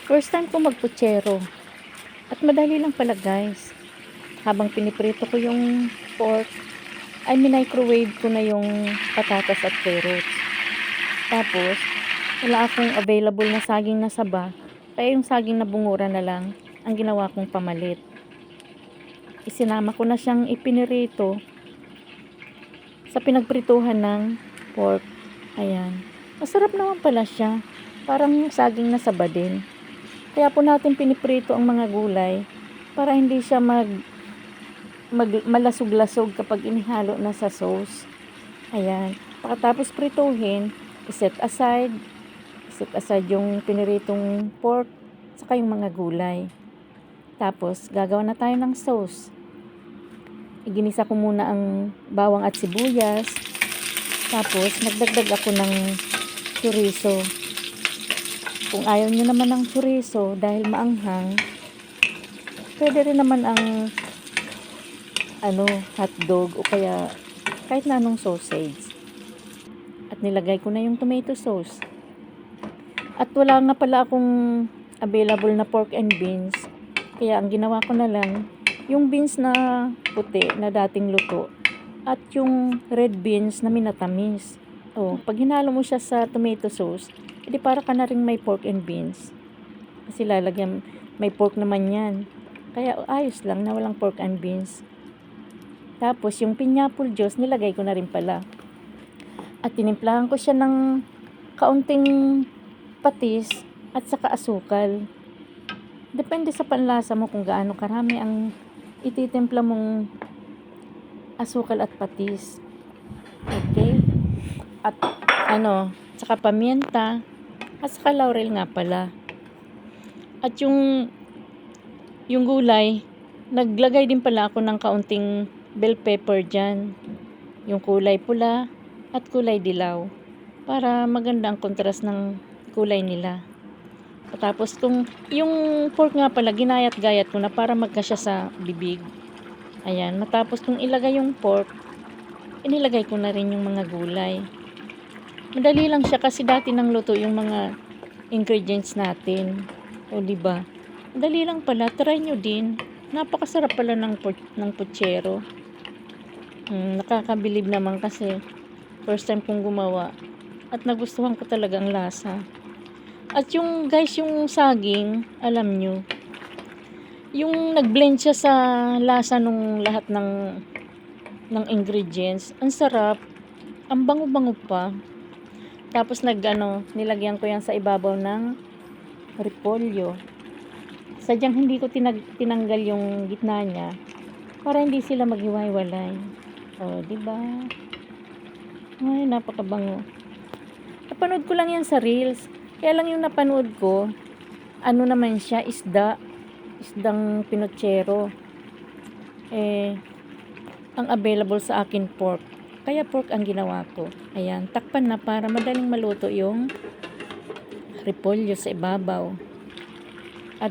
First time ko magputsero. At madali lang pala guys. Habang piniprito ko yung pork, ay minicrowave ko na yung patatas at carrots. Tapos, wala akong available na saging na saba, kaya yung saging na bungura na lang ang ginawa kong pamalit. Isinama ko na siyang ipinirito sa pinagprituhan ng pork. Ayan. Masarap naman pala siya. Parang saging na saba din. Kaya po natin piniprito ang mga gulay para hindi siya malasog-lasog kapag inihalo na sa sauce. Ayan. Pagkatapos prituhin, iset aside yung piniritong pork saka yung mga gulay. Tapos, gagawa na tayo ng sauce. Iginisa ko muna ang bawang at sibuyas. Tapos, nagdagdag ako ng chorizo. Kung ayaw nyo naman ng chorizo dahil maanghang, pwede rin naman ang hotdog o kaya kahit na anong sausage. At nilagay ko na yung tomato sauce. At wala nga pala akong available na pork and beans. Kaya ang ginawa ko na lang, yung beans na puti na dating luto at yung red beans na minatamis. Pag hinalo mo siya sa tomato sauce, edi para ka na rin may pork and beans. Kasi lalagyan, may pork naman yan. Kaya ayos lang na walang pork and beans. Tapos yung pineapple juice, nilagay ko na rin pala. At tinimplahan ko siya ng kaunting patis at saka asukal. Depende sa panlasa mo kung gaano karami ang ititimpla mong asukal at patis. Okay? At saka paminta at saka laurel nga pala. At yung gulay, naglagay din pala ako ng kaunting bell pepper dyan. Yung kulay pula at kulay dilaw. Para maganda ang kontrast ng kulay nila. Tapos kung yung pork nga pala, ginayat-gayat ko na para magkasya sa bibig. Ayan, matapos kung ilagay yung pork, inilagay ko na rin yung mga gulay. Madali lang siya kasi dati nang luto yung mga ingredients natin. Diba? Madali lang pala, try nyo din. Napakasarap pala ng putsero. Nakakabilib naman kasi first time kong gumawa. At nagustuhan ko talaga ang lasa. At yung saging, alam nyo, yung nag-blend siya sa lasa nung lahat ng ingredients, ang sarap, ang bango-bango pa. Tapos nilagyan ko yan sa ibabaw ng repolyo. Sadyang hindi ko tinanggal yung gitna niya para hindi sila maghiwa-hiwalay. Diba? Ay, napakabango. Napanood ko lang yan sa reels. Kaya lang yung napanood ko, naman siya, isdang pinotsero. Ang available sa akin pork. Kaya pork ang ginawa ko. Ayan, takpan na para madaling maluto yung repolyo sa ibabaw. At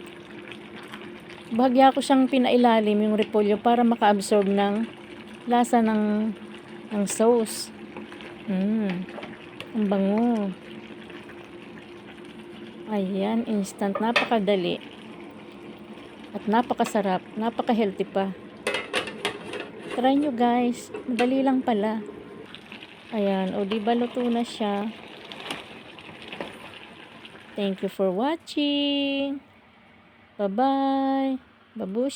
bahagya ko siyang pinailalim yung repolyo para maka-absorb ng lasa ng sauce. Ang bango. Ayan, instant, napakadali. At napakasarap, napaka-healthy pa. Try nyo guys, madali lang pala. Ayan, diba luto na siya. Thank you for watching. Bye-bye. Babush.